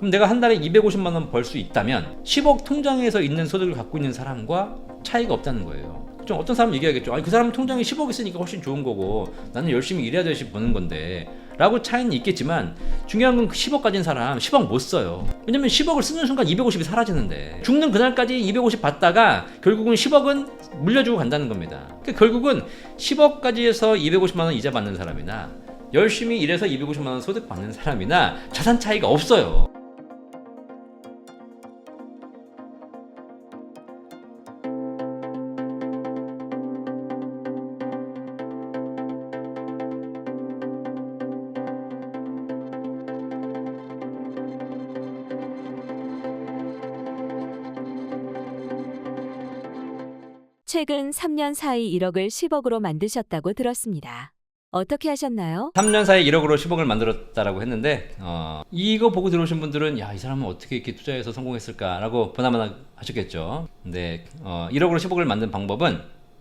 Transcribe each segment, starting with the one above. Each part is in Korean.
그럼 내가 한 달에 250만 원 벌 수 있다면 10억 통장에서 있는 소득을 갖고 있는 사람과 차이가 없다는 거예요. 좀 어떤 사람은 얘기하겠죠. 아니 그 사람 통장에 10억 있으니까 훨씬 좋은 거고 나는 열심히 일해야 되시 버는 건데 라고 차이는 있겠지만 중요한 건 그 10억 가진 사람 10억 못 써요. 왜냐면 10억을 쓰는 순간 250이 사라지는데 죽는 그날까지 250 받다가 결국은 10억은 물려주고 간다는 겁니다. 그러니까 결국은 10억까지 해서 250만 원 이자 받는 사람이나 열심히 일해서 250만 원 소득 받는 사람이나 자산 차이가 없어요. 최근 3년 사이 1억을 10억으로 만드셨다고 들었습니다. 어떻게 하셨나요? 3년 사이 1억으로 10억을 만들었다라고 했는데 이거 보고 들어오신 분들은 야, 이 사람은 어떻게 이렇게 투자해서 성공했을까라고 보나마나 하셨겠죠. 근데 1억으로 10억을 만든 방법은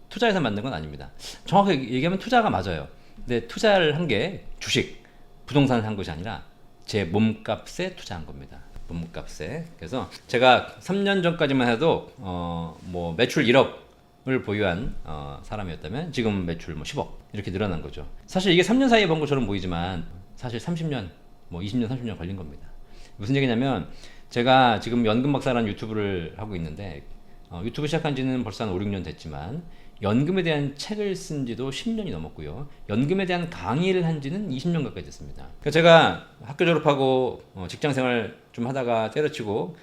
투자해서 만든 건 아닙니다. 정확하게 얘기하면 투자가 맞아요. 근데 투자를 한 게 주식, 부동산을 한 것이 아니라 제 몸값에 투자한 겁니다. 몸값에. 그래서 제가 3년 전까지만 해도 뭐 매출 1억을 보유한 사람이었다면 지금 매출 뭐 10억 이렇게 늘어난 거죠. 사실 이게 3년 사이에 번 것처럼 보이지만 사실 30년, 뭐 20년, 30년 걸린 겁니다. 무슨 얘기냐면 제가 지금 연금 박사라는 유튜브를 하고 있는데 유튜브 시작한 지는 벌써 한 5, 6년 됐지만 연금에 대한 책을 쓴 지도 10년이 넘었고요. 연금에 대한 강의를 한 지는 20년 가까이 됐습니다. 그러니까 제가 학교 졸업하고 직장 생활 좀 하다가 때려치고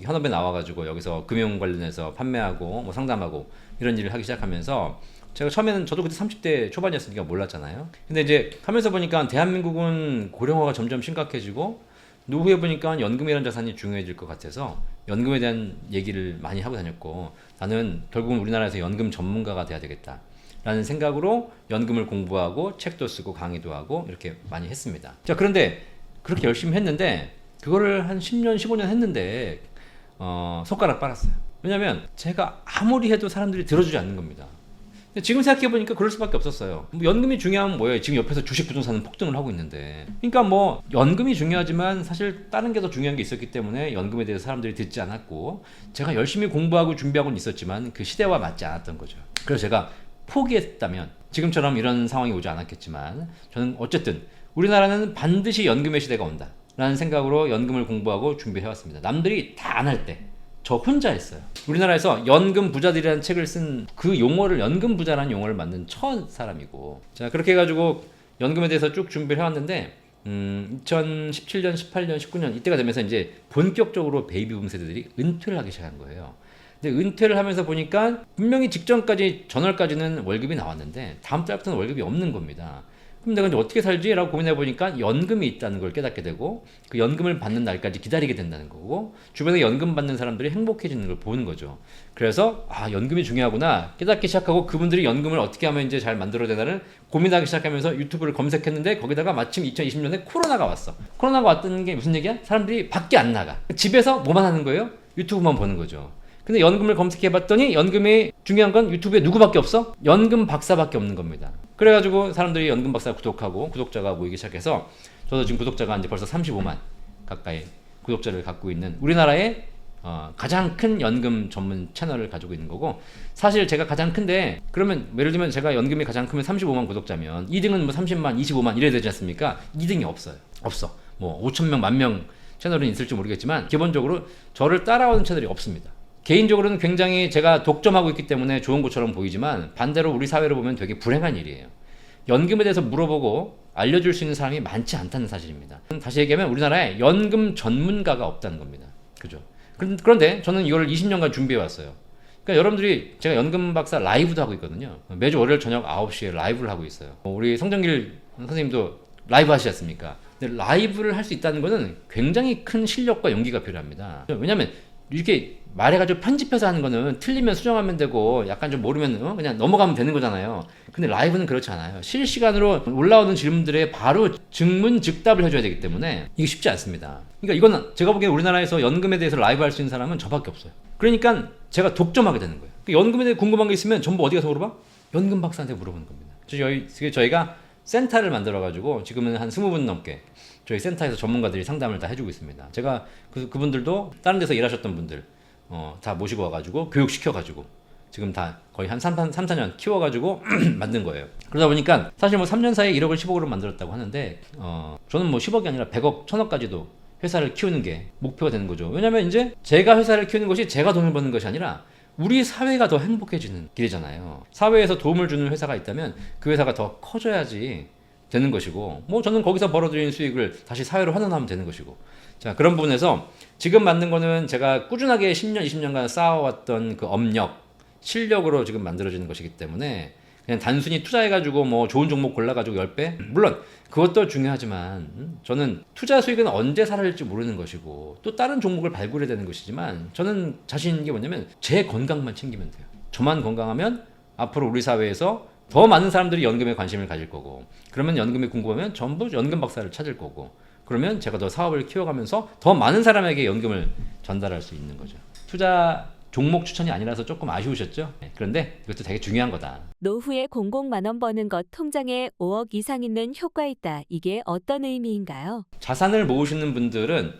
현업에 나와가지고 여기서 금융 관련해서 판매하고 뭐 상담하고 이런 일을 하기 시작하면서 제가 처음에는 저도 그때 30대 초반이었으니까 몰랐잖아요. 근데 이제 하면서 보니까 대한민국은 고령화가 점점 심각해지고 노후에 보니까 연금이라는 자산이 중요해질 것 같아서 연금에 대한 얘기를 많이 하고 다녔고 나는 결국은 우리나라에서 연금 전문가가 돼야 되겠다 라는 생각으로 연금을 공부하고 책도 쓰고 강의도 하고 이렇게 많이 했습니다. 자, 그런데 그렇게 열심히 했는데 그거를 한 10년 15년 했는데 손가락 빨았어요. 왜냐면 제가 아무리 해도 사람들이 들어주지 않는 겁니다. 지금 생각해보니까 그럴 수밖에 없었어요. 뭐 연금이 중요하면 뭐예요? 지금 옆에서 주식 부동산은 폭등을 하고 있는데. 그러니까 뭐 연금이 중요하지만 사실 다른 게 더 중요한 게 있었기 때문에 연금에 대해서 사람들이 듣지 않았고 제가 열심히 공부하고 준비하고는 있었지만 그 시대와 맞지 않았던 거죠. 그래서 제가 포기했다면 지금처럼 이런 상황이 오지 않았겠지만 저는 어쨌든 우리나라는 반드시 연금의 시대가 온다 라는 생각으로 연금을 공부하고 준비해왔습니다. 남들이 다 안 할 때 저 혼자 했어요. 우리나라에서 연금 부자들이라는 책을 쓴 그 용어를 연금 부자라는 용어를 만든 첫 사람이고 자 그렇게 해가지고 연금에 대해서 쭉 준비를 해왔는데 2017년, 18년, 19년 이때가 되면서 이제 본격적으로 베이비붐 세대들이 은퇴를 하기 시작한 거예요. 근데 은퇴를 하면서 보니까 분명히 직전까지 전월까지는 월급이 나왔는데 다음 달부터는 월급이 없는 겁니다. 그럼 내가 이제 어떻게 살지? 라고 고민해 보니까 연금이 있다는 걸 깨닫게 되고 그 연금을 받는 날까지 기다리게 된다는 거고 주변에 연금 받는 사람들이 행복해지는 걸 보는 거죠. 그래서 연금이 중요하구나 깨닫기 시작하고 그분들이 연금을 어떻게 하면 이제 잘 만들어야 되나를 고민하기 시작하면서 유튜브를 검색했는데 거기다가 마침 2020년에 코로나가 왔어. 코로나가 왔다는 게 무슨 얘기야? 사람들이 밖에 안 나가. 집에서 뭐만 하는 거예요? 유튜브만 보는 거죠. 근데 연금을 검색해봤더니 연금이 중요한 건 유튜브에 누구밖에 없어? 연금 박사밖에 없는 겁니다. 그래가지고 사람들이 연금 박사 구독하고 구독자가 모이기 시작해서 저도 지금 구독자가 이제 벌써 35만 가까이 구독자를 갖고 있는 우리나라의 가장 큰 연금 전문 채널을 가지고 있는 거고 사실 제가 가장 큰데 그러면 예를 들면 제가 연금이 가장 크면 35만 구독자면 2등은 뭐 30만, 25만 이래야 되지 않습니까? 2등이 없어요. 없어. 뭐 5,000명, 10,000명 채널은 있을지 모르겠지만 기본적으로 저를 따라오는 채널이 없습니다. 개인적으로는 굉장히 제가 독점하고 있기 때문에 좋은 것처럼 보이지만 반대로 우리 사회를 보면 되게 불행한 일이에요. 연금에 대해서 물어보고 알려줄 수 있는 사람이 많지 않다는 사실입니다. 다시 얘기하면 우리나라에 연금 전문가가 없다는 겁니다. 그죠? 그런데 저는 이걸 20년간 준비해왔어요. 그러니까 여러분들이 제가 연금 박사 라이브도 하고 있거든요. 매주 월요일 저녁 9시에 라이브를 하고 있어요. 우리 성정길 선생님도 라이브 하시지 않습니까? 근데 라이브를 할 수 있다는 것은 굉장히 큰 실력과 용기가 필요합니다. 왜냐하면 이렇게 말해가지고 편집해서 하는 거는 틀리면 수정하면 되고 약간 좀 모르면 그냥 넘어가면 되는 거잖아요. 근데 라이브는 그렇지 않아요. 실시간으로 올라오는 질문들에 바로 즉문즉답을 해줘야 되기 때문에 이게 쉽지 않습니다. 그러니까 이거는 제가 보기엔 우리나라에서 연금에 대해서 라이브 할 수 있는 사람은 저밖에 없어요. 그러니까 제가 독점하게 되는 거예요. 연금에 대해 궁금한 게 있으면 전부 어디 가서 물어봐? 연금 박사한테 물어보는 겁니다. 저희가 센터를 만들어가지고 지금은 한 20분 넘게 저희 센터에서 전문가들이 상담을 다 해주고 있습니다. 제가 그분들도 다른 데서 일하셨던 분들 다 모시고 와가지고 교육시켜가지고 지금 다 거의 한 3, 4년 키워가지고 만든 거예요. 그러다 보니까 사실 뭐 3년 사이에 1억을 10억으로 만들었다고 하는데 저는 뭐 10억이 아니라 100억, 1000억까지도 회사를 키우는 게 목표가 되는 거죠. 왜냐면 이제 제가 회사를 키우는 것이 제가 돈을 버는 것이 아니라 우리 사회가 더 행복해지는 길이잖아요. 사회에서 도움을 주는 회사가 있다면 그 회사가 더 커져야지 되는 것이고, 뭐 저는 거기서 벌어들이는 수익을 다시 사회로 환원하면 되는 것이고. 자, 그런 부분에서 지금 만든 거는 제가 꾸준하게 10년, 20년간 쌓아왔던 그 업력, 실력으로 지금 만들어지는 것이기 때문에 그냥 단순히 투자해가지고 뭐 좋은 종목 골라가지고 10배? 물론 그것도 중요하지만 저는 투자 수익은 언제 사라질지 모르는 것이고 또 다른 종목을 발굴해야 되는 것이지만 저는 자신 있는 게 뭐냐면 제 건강만 챙기면 돼요. 저만 건강하면 앞으로 우리 사회에서 더 많은 사람들이 연금에 관심을 가질 거고, 그러면 연금이 궁금하면 전부 연금 박사를 찾을 거고, 그러면 제가 더 사업을 키워가면서 더 많은 사람에게 연금을 전달할 수 있는 거죠. 투자 종목 추천이 아니라서 조금 아쉬우셨죠? 그런데 이것도 되게 중요한 거다. 노후에 00만 원 버는 것 통장에 5억 이상 있는 효과 있다. 이게 어떤 의미인가요? 자산을 모으시는 분들은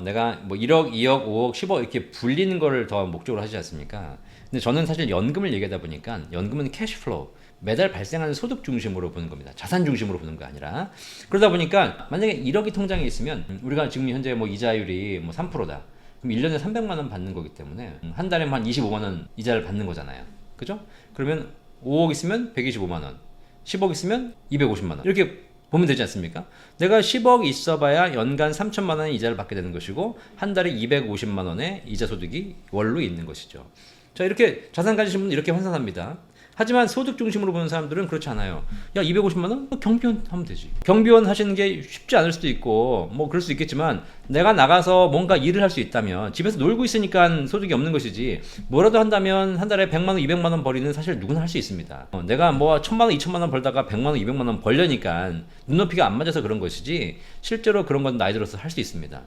내가 뭐 1억, 2억, 5억, 10억 이렇게 불리는 거를 더 목적으로 하지 않습니까? 근데 저는 사실 연금을 얘기하다 보니까 연금은 캐시플로우, 매달 발생하는 소득 중심으로 보는 겁니다. 자산 중심으로 보는 거 아니라. 그러다 보니까 만약에 1억이 통장에 있으면 우리가 지금 현재 뭐 이자율이 뭐 3%다. 그럼 1년에 300만 원 받는 거기 때문에 한 달에 한 25만 원 이자를 받는 거잖아요. 그죠? 그러면 5억 있으면 125만 원, 10억 있으면 250만 원. 이렇게 보면 되지 않습니까? 내가 10억 있어봐야 연간 3천만 원의 이자를 받게 되는 것이고 한 달에 250만 원의 이자 소득이 월로 있는 것이죠. 자, 이렇게 자산 가지신 분은 이렇게 환산합니다. 하지만 소득 중심으로 보는 사람들은 그렇지 않아요. 야, 250만 원? 경비원 하면 되지. 경비원 하시는 게 쉽지 않을 수도 있고 뭐 그럴 수 있겠지만 내가 나가서 뭔가 일을 할 수 있다면, 집에서 놀고 있으니까 소득이 없는 것이지 뭐라도 한다면 한 달에 100만 원, 200만 원 벌이는 사실 누구나 할 수 있습니다. 내가 뭐 1000만 원, 2000만 원 벌다가 100만 원, 200만 원 벌려니까 눈높이가 안 맞아서 그런 것이지 실제로 그런 건 나이 들어서 할 수 있습니다.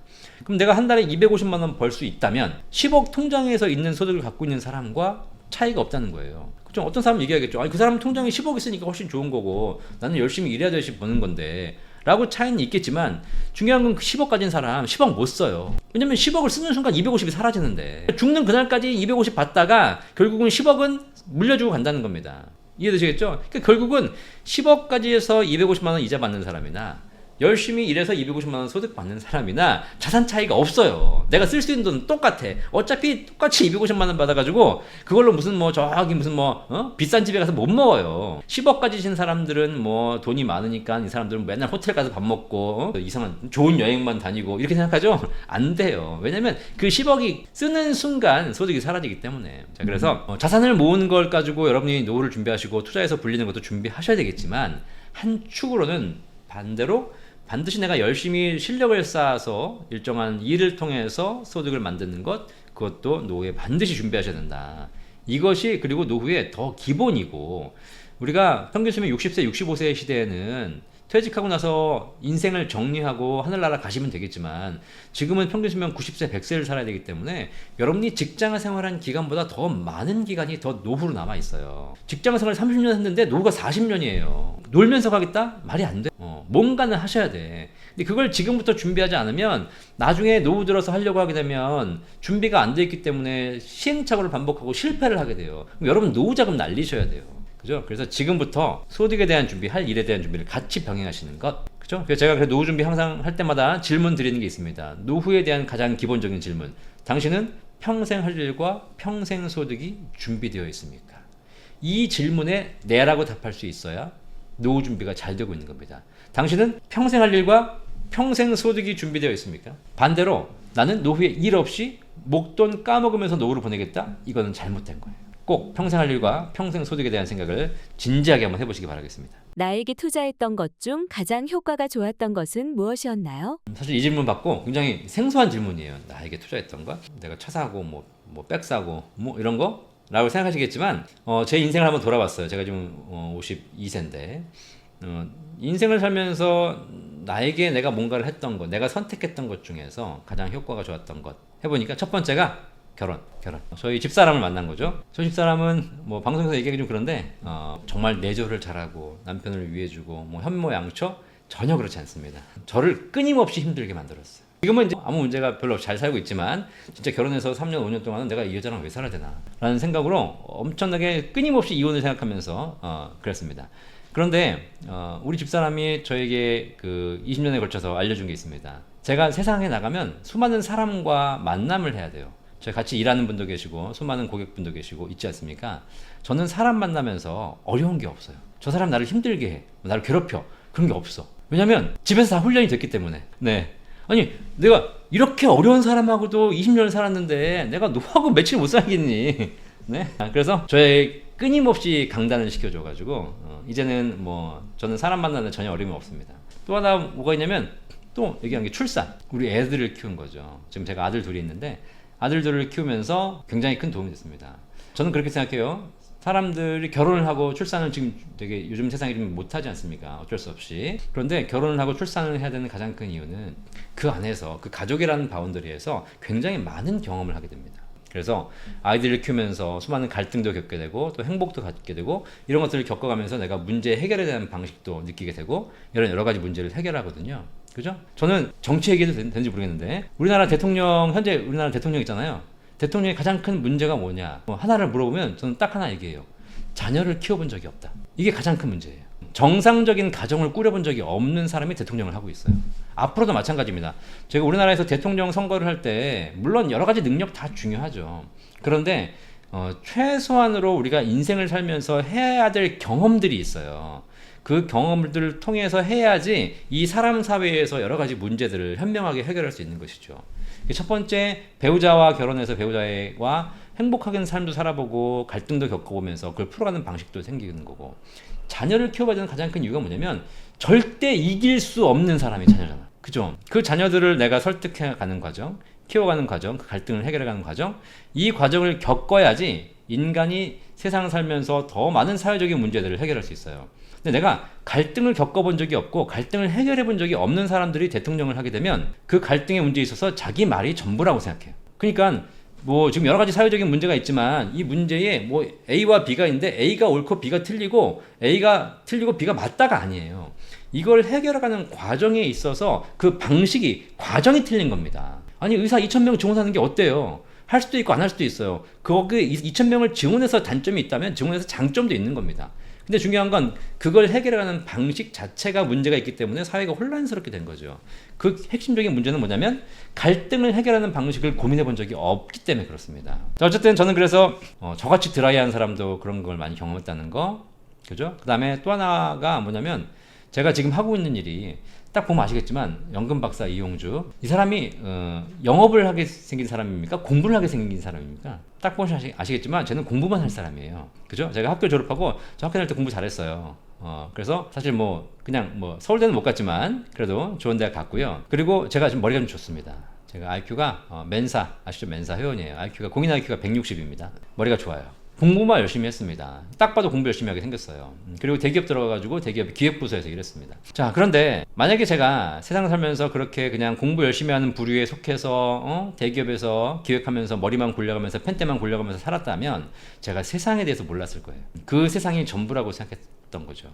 그럼 내가 한 달에 250만 원 벌 수 있다면 10억 통장에서 있는 소득을 갖고 있는 사람과 차이가 없다는 거예요. 그죠? 어떤 사람은 얘기하겠죠. 아니, 그 사람은 통장에 10억 있으니까 훨씬 좋은 거고 나는 열심히 일해야 되시 버는 건데 라고 차이는 있겠지만 중요한 건 그 10억 가진 사람 10억 못 써요. 왜냐면 10억을 쓰는 순간 250이 사라지는데 죽는 그날까지 250 받다가 결국은 10억은 물려주고 간다는 겁니다. 이해되시겠죠? 그러니까 결국은 10억까지 해서 250만 원 이자 받는 사람이나 열심히 일해서 250만 원 소득 받는 사람이나 자산 차이가 없어요. 내가 쓸 수 있는 돈은 똑같아. 어차피 똑같이 250만 원 받아가지고 그걸로 무슨 뭐 저기 무슨 뭐 비싼 집에 가서 못 먹어요. 10억 가지신 사람들은 뭐 돈이 많으니까 이 사람들은 맨날 호텔 가서 밥 먹고 이상한 좋은 여행만 다니고 이렇게 생각하죠? 안 돼요. 왜냐면 그 10억이 쓰는 순간 소득이 사라지기 때문에. 자, 그래서 자산을 모으는 걸 가지고 여러분이 노후를 준비하시고 투자해서 불리는 것도 준비하셔야 되겠지만 한 축으로는 반대로 반드시 내가 열심히 실력을 쌓아서 일정한 일을 통해서 소득을 만드는 것, 그것도 노후에 반드시 준비하셔야 된다. 이것이 그리고 노후에 더 기본이고, 우리가 평균 수명 60세, 65세 시대에는 퇴직하고 나서 인생을 정리하고 하늘나라 가시면 되겠지만 지금은 평균 수명 90세, 100세를 살아야 되기 때문에 여러분이 직장 생활한 기간보다 더 많은 기간이 더 노후로 남아 있어요. 직장 생활 30년 했는데 노후가 40년이에요. 놀면서 가겠다? 말이 안 돼. 뭔가는 하셔야 돼. 근데 그걸 지금부터 준비하지 않으면 나중에 노후 들어서 하려고 하게 되면 준비가 안 돼 있기 때문에 시행착오를 반복하고 실패를 하게 돼요. 그럼 여러분 노후 자금 날리셔야 돼요. 그죠? 그래서 지금부터 소득에 대한 준비, 할 일에 대한 준비를 같이 병행하시는 것. 그죠? 그래서 제가 노후 준비 항상 할 때마다 질문 드리는 게 있습니다. 노후에 대한 가장 기본적인 질문. 당신은 평생 할 일과 평생 소득이 준비되어 있습니까? 이 질문에 네라고 답할 수 있어야 노후 준비가 잘 되고 있는 겁니다. 당신은 평생 할 일과 평생 소득이 준비되어 있습니까? 반대로 나는 노후에 일 없이 목돈 까먹으면서 노후를 보내겠다? 이거는 잘못된 거예요. 꼭 평생 할 일과 평생 소득에 대한 생각을 진지하게 한번 해보시기 바라겠습니다. 나에게 투자했던 것 중 가장 효과가 좋았던 것은 무엇이었나요? 사실 이 질문 받고 굉장히 생소한 질문이에요. 나에게 투자했던 것? 내가 차 사고 뭐 백 사고 뭐 이런 거? 라고 생각하시겠지만 제 인생을 한번 돌아봤어요. 제가 지금 52세인데 인생을 살면서 나에게 내가 뭔가를 했던 것, 내가 선택했던 것 중에서 가장 효과가 좋았던 것 해보니까 첫 번째가 결혼. 저희 집사람을 만난 거죠. 저희 집사람은 뭐 방송에서 얘기하기 좀 그런데 정말 내조를 잘하고 남편을 위해주고 뭐 현모양처 전혀 그렇지 않습니다. 저를 끊임없이 힘들게 만들었어요. 지금은 이제 아무 문제가 별로 없이 잘 살고 있지만 진짜 결혼해서 3년 5년 동안은 내가 이 여자랑 왜 살아야 되나 라는 생각으로 엄청나게 끊임없이 이혼을 생각하면서 그랬습니다. 그런데 우리 집사람이 저에게 그 20년에 걸쳐서 알려준 게 있습니다. 제가 세상에 나가면 수많은 사람과 만남을 해야 돼요. 저희 같이 일하는 분도 계시고 수많은 고객분도 계시고 있지 않습니까? 저는 사람 만나면서 어려운 게 없어요. 저 사람 나를 힘들게 해, 나를 괴롭혀, 그런 게 없어. 왜냐면 집에서 다 훈련이 됐기 때문에. 네. 아니 내가 이렇게 어려운 사람하고도 20년을 살았는데 내가 너하고 며칠 못 살겠니? 네. 그래서 저의 끊임없이 강단을 시켜줘가지고 이제는 뭐 저는 사람 만나는 전혀 어려움이 없습니다. 또 하나 뭐가 있냐면 또 얘기한 게 출산. 우리 애들을 키운 거죠. 지금 제가 아들 둘이 있는데 아들들을 키우면서 굉장히 큰 도움이 됐습니다. 저는 그렇게 생각해요. 사람들이 결혼을 하고 출산을 지금 되게 요즘 세상에 좀 못하지 않습니까? 어쩔 수 없이. 그런데 결혼을 하고 출산을 해야 되는 가장 큰 이유는 그 안에서 그 가족이라는 바운더리에서 굉장히 많은 경험을 하게 됩니다. 그래서 아이들을 키우면서 수많은 갈등도 겪게 되고 또 행복도 갖게 되고 이런 것들을 겪어가면서 내가 문제 해결에 대한 방식도 느끼게 되고 이런 여러 가지 문제를 해결하거든요. 그죠? 저는 정치 얘기도 되는지 모르겠는데 우리나라 대통령 현재 우리나라 대통령 있잖아요. 대통령의 가장 큰 문제가 뭐냐? 하나를 물어보면 저는 딱 하나 얘기해요. 자녀를 키워본 적이 없다. 이게 가장 큰 문제예요. 정상적인 가정을 꾸려본 적이 없는 사람이 대통령을 하고 있어요. 앞으로도 마찬가지입니다. 제가 우리나라에서 대통령 선거를 할 때 물론 여러 가지 능력 다 중요하죠. 그런데 최소한으로 우리가 인생을 살면서 해야 될 경험들이 있어요. 그 경험들을 통해서 해야지 이 사람 사회에서 여러 가지 문제들을 현명하게 해결할 수 있는 것이죠. 첫 번째, 배우자와 결혼해서 배우자와 행복하게 삶도 살아보고 갈등도 겪어보면서 그걸 풀어가는 방식도 생기는 거고, 자녀를 키워봐야 되는 가장 큰 이유가 뭐냐면 절대 이길 수 없는 사람이 자녀잖아. 그죠? 그 자녀들을 내가 설득해가는 과정, 키워가는 과정, 그 갈등을 해결해가는 과정, 이 과정을 겪어야지 인간이 세상 살면서 더 많은 사회적인 문제들을 해결할 수 있어요. 근데 내가 갈등을 겪어본 적이 없고 갈등을 해결해 본 적이 없는 사람들이 대통령을 하게 되면 그 갈등의 문제에 있어서 자기 말이 전부라고 생각해요. 그러니까 뭐 지금 여러 가지 사회적인 문제가 있지만 이 문제에 뭐 A와 B가 있는데 A가 옳고 B가 틀리고 A가 틀리고 B가 맞다가 아니에요. 이걸 해결해가는 과정에 있어서 그 방식이 과정이 틀린 겁니다. 아니 의사 2,000명 증원하는 게 어때요? 할 수도 있고 안 할 수도 있어요. 거기 2,000명을 증원해서 단점이 있다면 증원해서 장점도 있는 겁니다. 근데 중요한 건 그걸 해결하는 방식 자체가 문제가 있기 때문에 사회가 혼란스럽게 된 거죠. 그 핵심적인 문제는 뭐냐면 갈등을 해결하는 방식을 고민해 본 적이 없기 때문에 그렇습니다. 자, 어쨌든 저는 그래서 저같이 드라이한 사람도 그런 걸 많이 경험했다는 거, 그죠? 그 다음에 또 하나가 뭐냐면 제가 지금 하고 있는 일이 딱 보면 아시겠지만 연금 박사 이용주, 이 사람이 영업을 하게 생긴 사람입니까? 공부를 하게 생긴 사람입니까? 딱 보면 아시겠지만 저는 공부만 할 사람이에요. 그죠? 제가 학교 졸업하고 저 학교 다닐 때 공부 잘했어요. 그래서 사실 뭐 그냥 뭐 서울대는 못 갔지만 그래도 좋은 대학 갔고요. 그리고 제가 지금 머리가 좀 좋습니다. 제가 IQ가 멘사 아시죠? 멘사 회원이에요. IQ가 공인 IQ가 160입니다. 머리가 좋아요. 공부만 열심히 했습니다. 딱 봐도 공부 열심히 하게 생겼어요. 그리고 대기업 들어가가지고 대기업 기획부서에서 일했습니다. 자, 그런데 만약에 제가 세상 살면서 그렇게 그냥 공부 열심히 하는 부류에 속해서 대기업에서 기획하면서 머리만 굴려가면서 펜대만 굴려가면서 살았다면 제가 세상에 대해서 몰랐을 거예요. 그 세상이 전부라고 생각했던 거죠.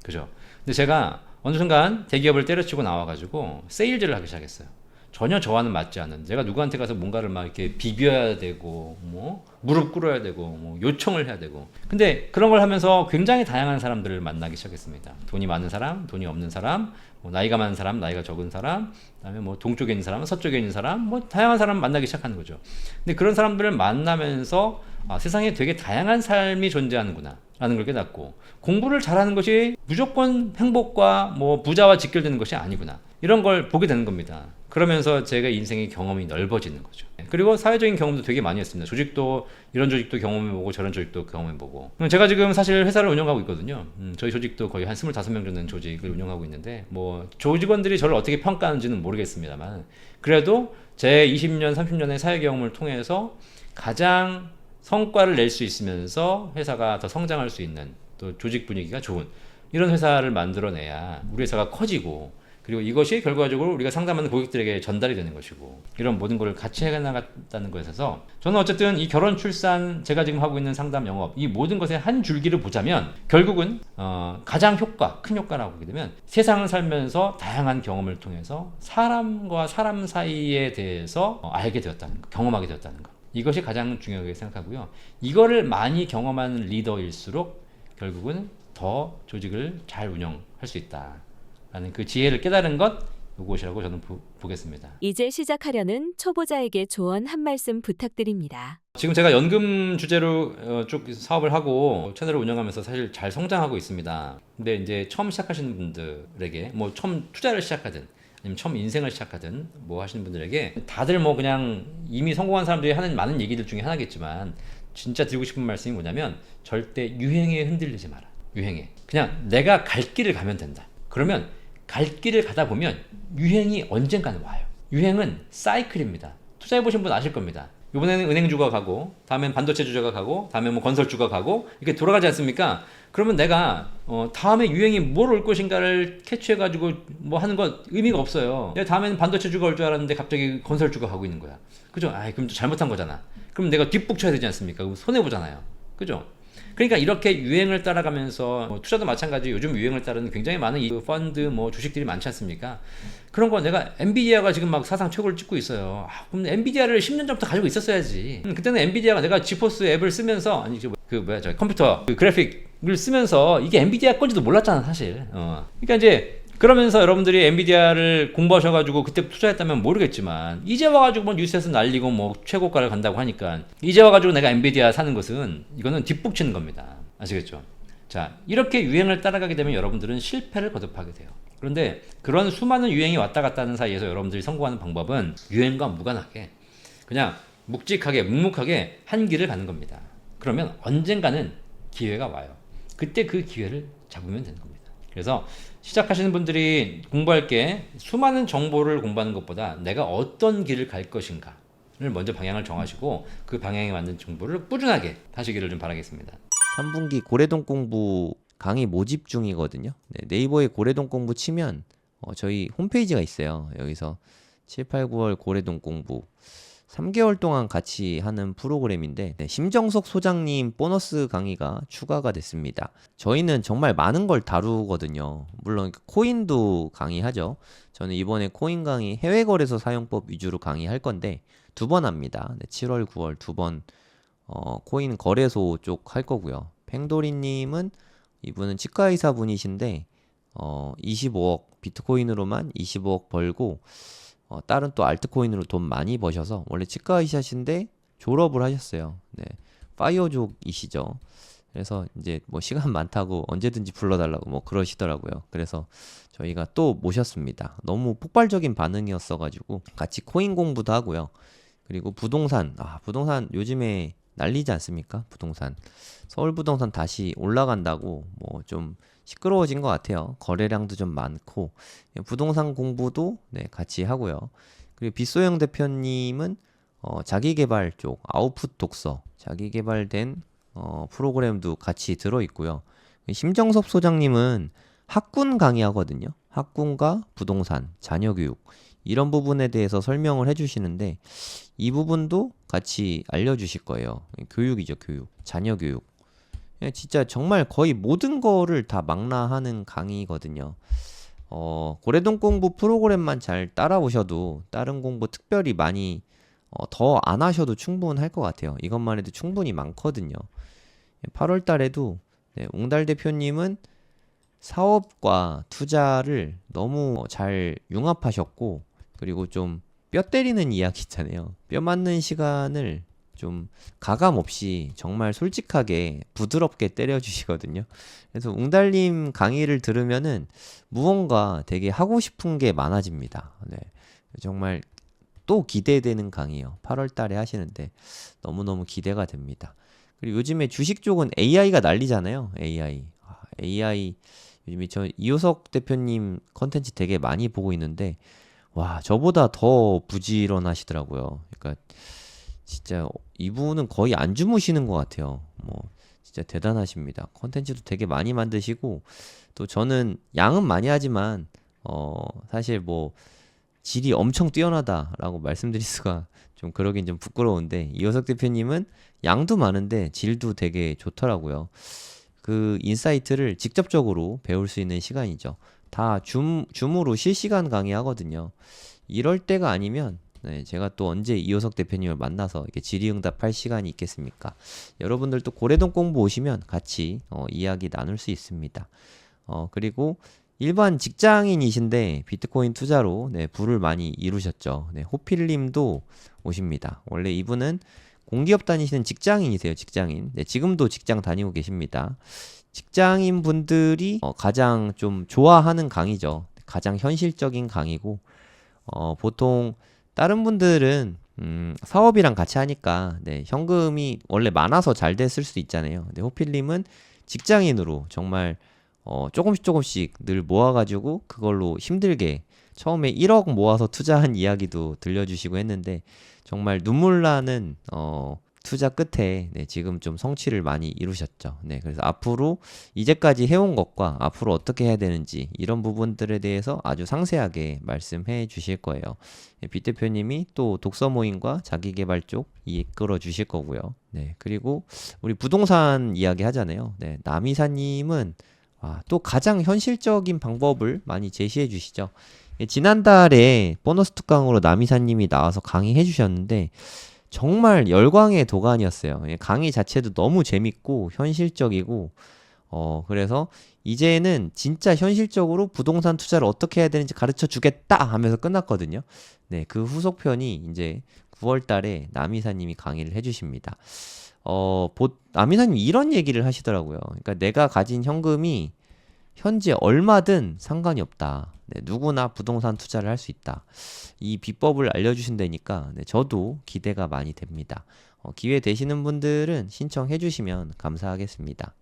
그죠? 근데 제가 어느 순간 대기업을 때려치고 나와가지고 세일즈를 하기 시작했어요. 전혀 저와는 맞지 않은, 제가 누구한테 가서 뭔가를 막 이렇게 비벼야 되고 뭐 무릎 꿇어야 되고 뭐 요청을 해야 되고, 근데 그런 걸 하면서 굉장히 다양한 사람들을 만나기 시작했습니다. 돈이 많은 사람, 돈이 없는 사람, 뭐 나이가 많은 사람, 나이가 적은 사람, 그다음에 뭐 동쪽에 있는 사람, 서쪽에 있는 사람, 뭐 다양한 사람 만나기 시작하는 거죠. 근데 그런 사람들을 만나면서 세상에 되게 다양한 삶이 존재하는구나 라는 걸 깨닫고, 공부를 잘하는 것이 무조건 행복과 뭐 부자와 직결되는 것이 아니구나, 이런 걸 보게 되는 겁니다. 그러면서 제가 인생의 경험이 넓어지는 거죠. 그리고 사회적인 경험도 되게 많이 했습니다. 조직도, 이런 조직도 경험해보고 저런 조직도 경험해보고. 제가 지금 사실 회사를 운영하고 있거든요. 저희 조직도 거의 한 25명 정도 조직을 운영하고 있는데, 뭐 조직원들이 저를 어떻게 평가하는지는 모르겠습니다만, 그래도 제 20년, 30년의 사회 경험을 통해서 가장 성과를 낼 수 있으면서 회사가 더 성장할 수 있는, 또 조직 분위기가 좋은 이런 회사를 만들어내야 우리 회사가 커지고 그리고 이것이 결과적으로 우리가 상담하는 고객들에게 전달이 되는 것이고 이런 모든 걸 같이 해나갔다는 것에 있어서 저는 어쨌든 이 결혼, 출산, 제가 지금 하고 있는 상담, 영업 이 모든 것의 한 줄기를 보자면 결국은 가장 큰 효과라고 보게 되면 세상을 살면서 다양한 경험을 통해서 사람과 사람 사이에 대해서 알게 되었다는 것, 경험하게 되었다는 것, 이것이 가장 중요하게 생각하고요. 이거를 많이 경험한 리더일수록 결국은 더 조직을 잘 운영할 수 있다라는 그 지혜를 깨달은 것, 이것이라고 저는 보겠습니다. 이제 시작하려는 초보자에게 조언 한 말씀 부탁드립니다. 지금 제가 연금 주제로 쭉 사업을 하고 채널을 운영하면서 사실 잘 성장하고 있습니다. 근데 이제 처음 시작하시는 분들에게 뭐 처음 투자를 시작하든 아니면 처음 인생을 시작하든 뭐 하시는 분들에게 다들 뭐 그냥 이미 성공한 사람들이 하는 많은 얘기들 중에 하나겠지만 진짜 드리고 싶은 말씀이 뭐냐면 절대 유행에 흔들리지 마라. 유행에. 그냥 내가 갈 길을 가면 된다. 그러면 갈 길을 가다 보면 유행이 언젠가는 와요. 유행은 사이클입니다. 투자해보신 분 아실 겁니다. 이번에는 은행주가 가고 다음엔 반도체주가 가고 다음에 뭐 건설주가 가고 이렇게 돌아가지 않습니까? 그러면 내가 다음에 유행이 뭘 올 것인가를 캐치해가지고 뭐 하는 건 의미가 없어요. 내가 다음에는 반도체주가 올 줄 알았는데 갑자기 건설주가 가고 있는 거야. 그죠? 그럼 또 잘못한 거잖아. 그럼 내가 뒷북쳐야 되지 않습니까? 그럼 손해보잖아요. 그죠? 그러니까 이렇게 유행을 따라가면서 투자도 마찬가지. 요즘 유행을 따르는 굉장히 많은 이 펀드 뭐 주식들이 많지 않습니까? 그런 거 내가 엔비디아가 지금 막 사상 최고를 찍고 있어요. 그럼 엔비디아를 10년 전부터 가지고 있었어야지. 그때는 엔비디아가 내가 지포스 앱을 쓰면서 저 컴퓨터 그 그래픽을 쓰면서 이게 엔비디아 건지도 몰랐잖아 사실. 그러니까 이제 그러면서 여러분들이 엔비디아를 공부하셔가지고 그때 투자했다면 모르겠지만 이제 와가지고 뭐 뉴스에서 날리고 뭐 최고가를 간다고 하니까 이제 와가지고 내가 엔비디아 사는 것은 이거는 뒷북치는 겁니다. 아시겠죠? 자, 이렇게 유행을 따라가게 되면 여러분들은 실패를 거듭하게 돼요. 그런데 그런 수많은 유행이 왔다 갔다 하는 사이에서 여러분들이 성공하는 방법은 유행과 무관하게 그냥 묵직하게 묵묵하게 한 길을 가는 겁니다. 그러면 언젠가는 기회가 와요. 그때 그 기회를 잡으면 되는 겁니다. 그래서 시작하시는 분들이 공부할 게 수많은 정보를 공부하는 것보다 내가 어떤 길을 갈 것인가를 먼저 방향을 정하시고 그 방향에 맞는 정보를 꾸준하게 하시기를 좀 바라겠습니다. 3분기 고래동 공부 강의 모집 중이거든요. 네, 네이버에 고래동 공부 치면 저희 홈페이지가 있어요. 여기서 7, 8, 9월 고래동 공부 3개월 동안 같이 하는 프로그램인데 심정석 소장님 보너스 강의가 추가가 됐습니다. 저희는 정말 많은 걸 다루거든요. 물론 코인도 강의하죠. 저는 이번에 코인 강의 해외거래소 사용법 위주로 강의할 건데 2번 합니다. 7월, 9월 2번 코인 거래소 쪽 할 거고요. 팽도리님은 이분은 치과의사 분이신데 25억 비트코인으로만 25억 벌고 다른 또 알트코인으로 돈 많이 버셔서 원래 치과의사신데 졸업을 하셨어요. 네, 파이어족이시죠. 그래서 이제 뭐 시간 많다고 언제든지 불러달라고 뭐 그러시더라고요. 그래서 저희가 또 모셨습니다. 너무 폭발적인 반응이었어가지고 같이 코인 공부도 하고요. 그리고 부동산 요즘에 난리지 않습니까? 부동산 서울 부동산 다시 올라간다고 뭐 좀 시끄러워진 것 같아요. 거래량도 좀 많고 부동산 공부도 같이 하고요. 그리고 빗소영 대표님은 자기개발 쪽 아웃풋 독서 자기개발된 프로그램도 같이 들어있고요. 심정섭 소장님은 학군 강의하거든요. 학군과 부동산, 자녀교육 이런 부분에 대해서 설명을 해주시는데 이 부분도 같이 알려주실 거예요. 교육이죠, 교육. 자녀교육. 진짜 정말 거의 모든 거를 다 망라하는 강의거든요. 고래동 공부 프로그램만 잘 따라오셔도 다른 공부 특별히 많이 더 안 하셔도 충분할 것 같아요. 이것만 해도 충분히 많거든요. 8월 달에도 웅달 대표님은 사업과 투자를 너무 잘 융합하셨고 그리고 좀 뼈 때리는 이야기 있잖아요. 뼈 맞는 시간을 좀 가감 없이 정말 솔직하게 부드럽게 때려주시거든요. 그래서 웅달님 강의를 들으면은 무언가 되게 하고 싶은 게 많아집니다. 네. 정말 또 기대되는 강의요. 8월 달에 하시는데 너무너무 기대가 됩니다. 그리고 요즘에 주식 쪽은 AI가 난리잖아요. AI 요즘에 저 이효석 대표님 컨텐츠 되게 많이 보고 있는데 와 저보다 더 부지런하시더라고요. 그러니까 진짜 이분은 거의 안 주무시는 것 같아요. 뭐 진짜 대단하십니다. 컨텐츠도 되게 많이 만드시고 또 저는 양은 많이 하지만 사실 뭐 질이 엄청 뛰어나다라고 말씀드릴 수가 좀 그러긴 좀 부끄러운데 이호석 대표님은 양도 많은데 질도 되게 좋더라고요. 그 인사이트를 직접적으로 배울 수 있는 시간이죠. 다 줌으로 실시간 강의하거든요. 이럴 때가 아니면 네, 제가 또 언제 이호석 대표님을 만나서 이렇게 질의응답할 시간이 있겠습니까? 여러분들도 고래동 공부 오시면 같이 이야기 나눌 수 있습니다. 그리고 일반 직장인이신데 비트코인 투자로 네, 부를 많이 이루셨죠. 네, 호필님도 오십니다. 원래 이분은 공기업 다니시는 직장인이세요, 직장인. 네, 지금도 직장 다니고 계십니다. 직장인 분들이 가장 좀 좋아하는 강의죠. 가장 현실적인 강의고, 보통 다른 분들은 사업이랑 같이 하니까 네, 현금이 원래 많아서 잘 됐을 수도 있잖아요. 근데 호필님은 직장인으로 정말 조금씩 늘 모아가지고 그걸로 힘들게 처음에 1억 모아서 투자한 이야기도 들려주시고 했는데 정말 눈물 나는 투자 끝에 네, 지금 좀 성취를 많이 이루셨죠. 네, 그래서 앞으로 이제까지 해온 것과 앞으로 어떻게 해야 되는지 이런 부분들에 대해서 아주 상세하게 말씀해 주실 거예요. 네, 빗 대표님이 또 독서 모임과 자기계발 쪽 이끌어 주실 거고요. 네, 그리고 우리 부동산 이야기 하잖아요. 네, 남이사님은 또 가장 현실적인 방법을 많이 제시해 주시죠. 예, 지난달에 보너스 특강으로 남이사님이 나와서 강의해 주셨는데 정말 열광의 도가니였어요. 예, 강의 자체도 너무 재밌고 현실적이고 그래서 이제는 진짜 현실적으로 부동산 투자를 어떻게 해야 되는지 가르쳐 주겠다 하면서 끝났거든요. 네, 그 후속편이 이제 9월 달에 남이사님이 강의를 해 주십니다. 남이사님이 이런 얘기를 하시더라고요. 그러니까 내가 가진 현금이 현재 얼마든 상관이 없다. 네, 누구나 부동산 투자를 할 수 있다. 이 비법을 알려주신다니까 네, 저도 기대가 많이 됩니다. 기회 되시는 분들은 신청해 주시면 감사하겠습니다.